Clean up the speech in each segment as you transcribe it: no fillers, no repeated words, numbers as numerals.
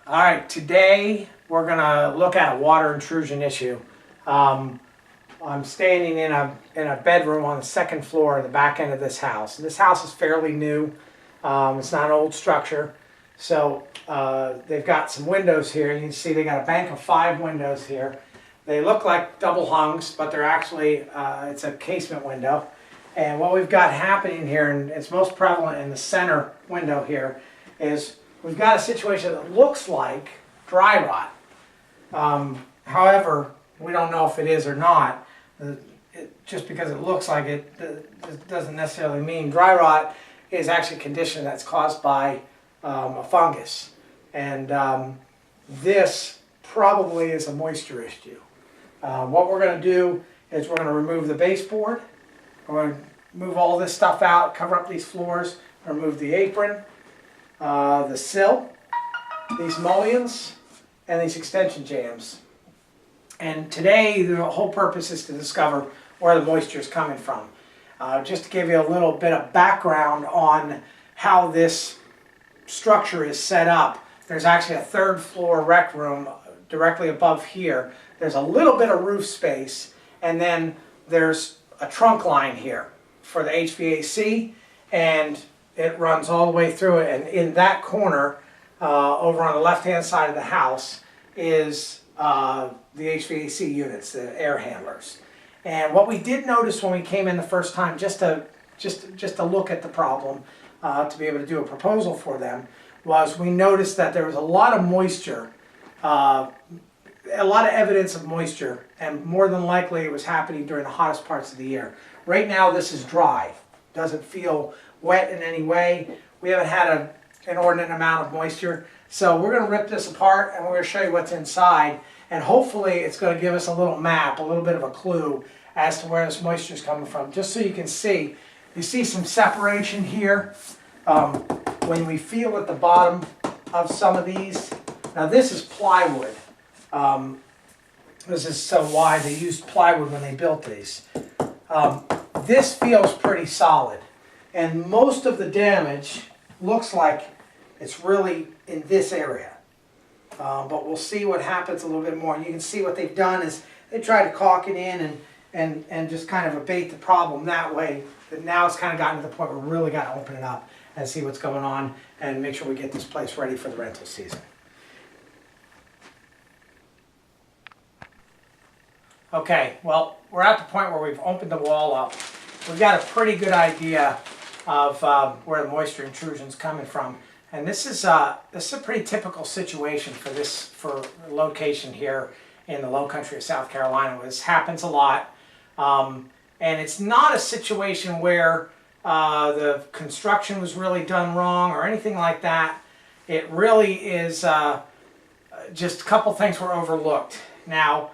All right, today we're going to look at a water intrusion issue. I'm standing in a bedroom on the second floor of the back end of this house. This house is fairly new. It's not an old structure. So they've got some windows here. You can see they got a bank of 5 windows here. They look like double hungs, but they're actually, it's a casement window. And what we've got happening here, and it's most prevalent in the center window here, is we've got a situation that looks like dry rot. However, we don't know if it is or not. Just because it looks like it doesn't necessarily mean. Dry rot is actually a condition that's caused by a fungus. And this probably is a moisture issue. What we're going to do is we're going to remove the baseboard. We're going to move all this stuff out, cover up these floors, remove the apron, the sill, these mullions, and these extension jambs. And today the whole purpose is to discover where the moisture is coming from. Just to give you a little bit of background on how this structure is set up, there's actually a 3rd floor rec room directly above here. There's a little bit of roof space, and then there's a trunk line here for the HVAC, and it runs all the way through it. And in that corner, over on the left-hand side of the house, is the HVAC units, the air handlers. And what we did notice when we came in the first time, just to look at the problem, to be able to do a proposal for them, was we noticed that there was a lot of moisture, a lot of evidence of moisture, and more than likely it was happening during the hottest parts of the year. Right now this is dry, doesn't feel wet in any way. We haven't had an inordinate amount of moisture, so we're going to rip this apart and we're going to show you what's inside, and hopefully it's going to give us a little map, a little bit of a clue as to where this moisture is coming from, just so you can see. You see some separation here when we feel at the bottom of some of these. Now this is plywood. This is so why they used plywood when they built these. This feels pretty solid, and most of the damage looks like it's really in this area. But we'll see what happens a little bit more. And you can see what they've done is they try to caulk it in and just kind of abate the problem that way. But now it's kind of gotten to the point where we really got to open it up and see what's going on and make sure we get this place ready for the rental season. Okay, well, we're at the point where we've opened the wall up. We've got a pretty good idea of where the moisture intrusion is coming from. And this is a pretty typical situation for location here in the low country of South Carolina. This happens a lot. And it's not a situation where the construction was really done wrong or anything like that. It really is just a couple things were overlooked. Now,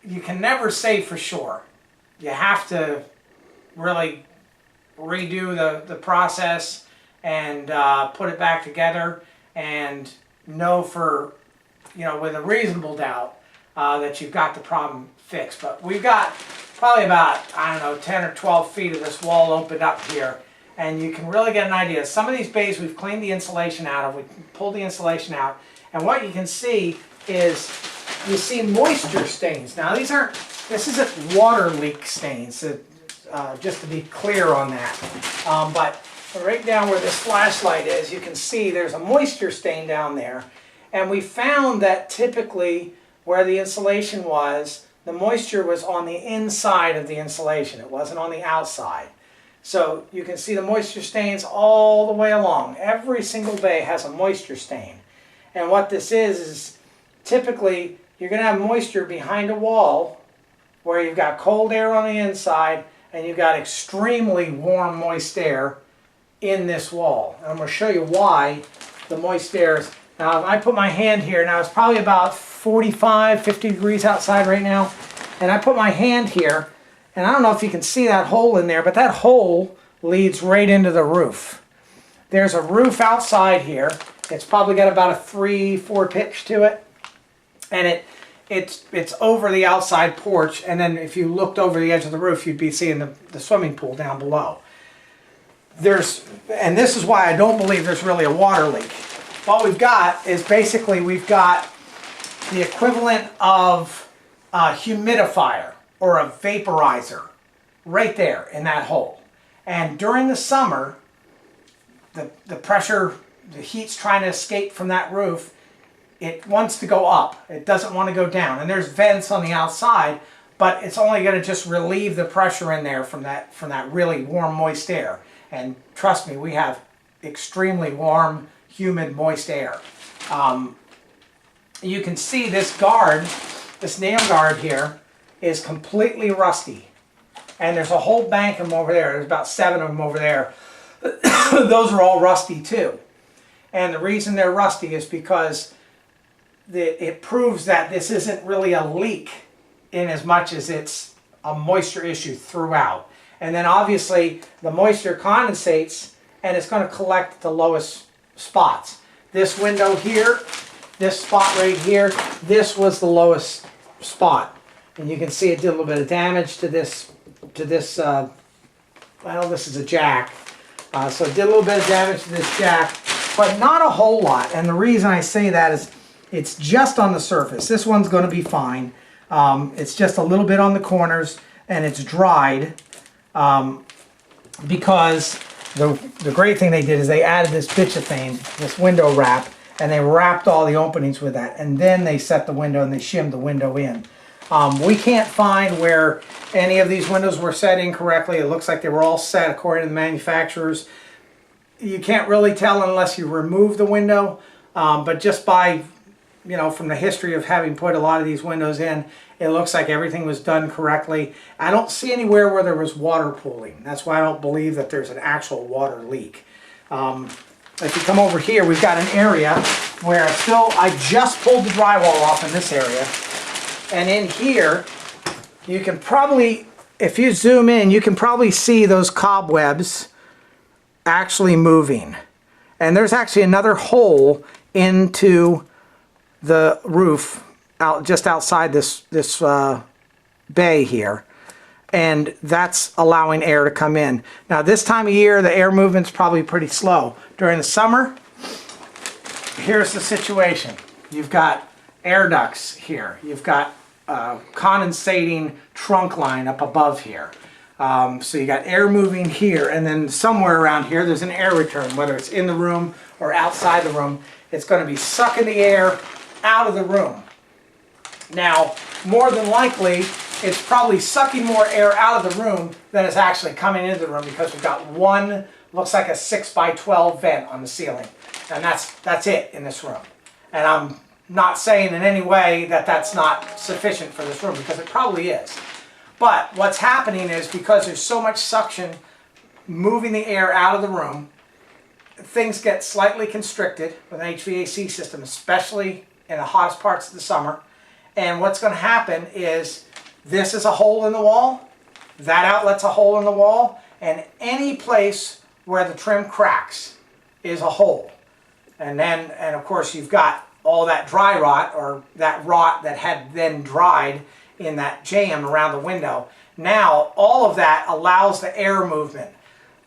you can never say for sure. You have to really redo the process and put it back together and know for, with a reasonable doubt that you've got the problem fixed. But we've got probably about, 10 or 12 feet of this wall opened up here, and you can really get an idea. Some of these bays we've cleaned the insulation out of. We pulled the insulation out, and what you can see is you see moisture stains. Now this isn't water leak stains, just to be clear on that. But right down where this flashlight is, you can see there's a moisture stain down there. And we found that typically where the insulation was, the moisture was on the inside of the insulation. It wasn't on the outside. So you can see the moisture stains all the way along. Every single bay has a moisture stain. And what this is typically you're going to have moisture behind a wall where you've got cold air on the inside and you've got extremely warm, moist air in this wall. And I'm going to show you why the moist air is. Now, if I put my hand here, now it's probably about 45, 50 degrees outside right now, and I put my hand here, and I don't know if you can see that hole in there, but that hole leads right into the roof. There's a roof outside here. It's probably got about a 3-4 pitch to it, and it's over the outside porch, and then if you looked over the edge of the roof, you'd be seeing the swimming pool down below. And this is why I don't believe there's really a water leak. what we've got is basically we've got the equivalent of a humidifier or a vaporizer right there in that hole. And during the summer, the pressure, the heat's trying to escape from that roof. It wants to go up. It doesn't want to go down. And there's vents on the outside, but it's only going to just relieve the pressure in there from that really warm, moist air. And trust me, we have extremely warm, humid, moist air. You can see this guard, this nail guard here, is completely rusty. And there's a whole bank of them over there. There's about 7 of them over there. Those are all rusty too. And the reason they're rusty is because it proves that this isn't really a leak in as much as it's a moisture issue throughout. And then obviously the moisture condensates and it's going to collect the lowest spots. This window here, this spot right here, this was the lowest spot. And you can see it did a little bit of damage to this, well, this is a jack. So it did a little bit of damage to this jack, but not a whole lot. And the reason I say that is it's just on the surface. This one's going to be fine. It's just a little bit on the corners, and it's dried because the great thing they did is they added this bitchathane, this window wrap, and they wrapped all the openings with that. And then they set the window and they shimmed the window in. We can't find where any of these windows were set incorrectly. It looks like they were all set according to the manufacturers. You can't really tell unless you remove the window, but just by, you know, from the history of having put a lot of these windows in, it looks like everything was done correctly. I don't see anywhere where there was water pooling. That's why I don't believe that there's an actual water leak. If you come over here, we've got an area where I just pulled the drywall off in this area. And in here, you can probably, if you zoom in, you can probably see those cobwebs actually moving. And there's actually another hole into the roof just outside this bay here. And that's allowing air to come in. Now this time of year, the air movement's probably pretty slow. During the summer, here's the situation. You've got air ducts here. You've got condensating trunk line up above here. So you got air moving here, and then somewhere around here there's an air return, whether it's in the room or outside the room. It's going to be sucking the air out of the room. Now, more than likely, it's probably sucking more air out of the room than it's actually coming into the room, because we've got one, looks like a 6x12 vent on the ceiling. And that's it in this room. And I'm not saying in any way that that's not sufficient for this room, because it probably is. But what's happening is, because there's so much suction moving the air out of the room, things get slightly constricted with an HVAC system, especially in the hottest parts of the summer. And what's going to happen is, this is a hole in the wall, that outlet's a hole in the wall, and any place where the trim cracks is a hole. And of course you've got all that dry rot, or that rot that had then dried in that jam around the window. Now all of that allows the air movement.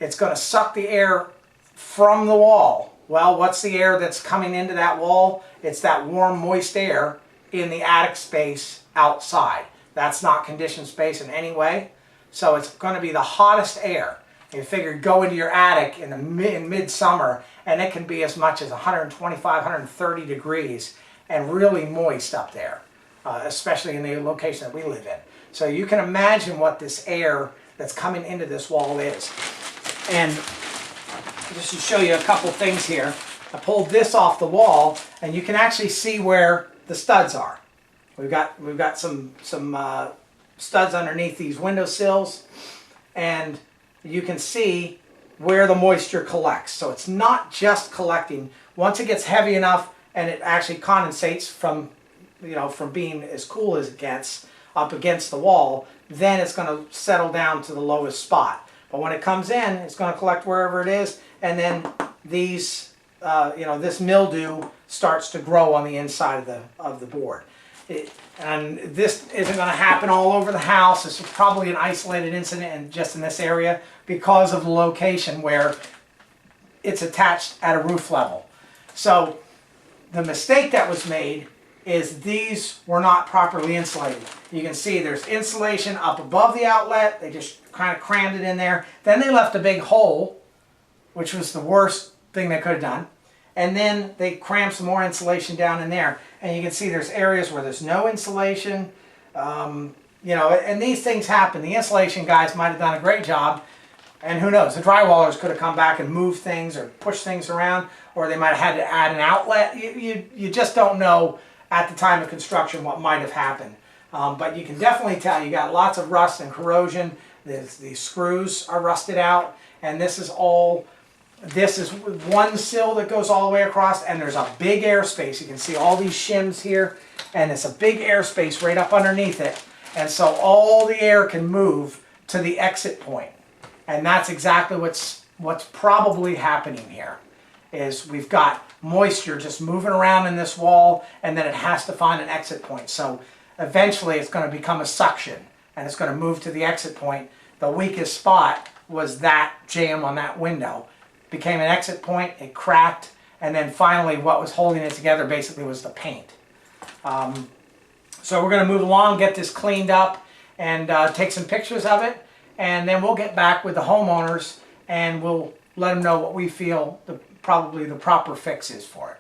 It's going to suck the air from the wall. Well, what's the air that's coming into that wall? It's that warm, moist air in the attic space outside. That's not conditioned space in any way. So it's going to be the hottest air. You figure, go into your attic in midsummer, and it can be as much as 125, 130 degrees and really moist up there, especially in the location that we live in. So you can imagine what this air that's coming into this wall is. And just to show you a couple things here, I pulled this off the wall, and you can actually see where the studs are. We've got some studs underneath these windowsills, and you can see where the moisture collects. So it's not just collecting. Once it gets heavy enough and it actually condensates from being as cool as it gets up against the wall, then it's going to settle down to the lowest spot. But when it comes in, it's going to collect wherever it is, and then these, this mildew starts to grow on the inside of the board. And this isn't going to happen all over the house. This is probably an isolated incident and just in this area, because of the location where it's attached at a roof level. So the mistake that was made is these were not properly insulated. You can see there's insulation up above the outlet. They just kind of crammed it in there. Then they left a big hole, which was the worst thing they could have done. And then they crammed some more insulation down in there. And you can see there's areas where there's no insulation. You know, and these things happen. The insulation guys might have done a great job. And who knows, the drywallers could have come back and moved things or pushed things around, or they might have had to add an outlet. You just don't know at the time of construction what might have happened. But you can definitely tell you got lots of rust and corrosion. These screws are rusted out, and this is one sill that goes all the way across, and there's a big airspace. You can see all these shims here, and it's a big airspace right up underneath it. And so all the air can move to the exit point. And that's exactly what's probably happening here, is we've got moisture just moving around in this wall, and then it has to find an exit point. So eventually it's going to become a suction, and it's going to move to the exit point. The weakest spot was that jam on that window. Became an exit point, it cracked, and then finally what was holding it together basically was the paint. So we're going to move along, get this cleaned up, and take some pictures of it. And then we'll get back with the homeowners and we'll let them know what we feel probably the proper fix is for it.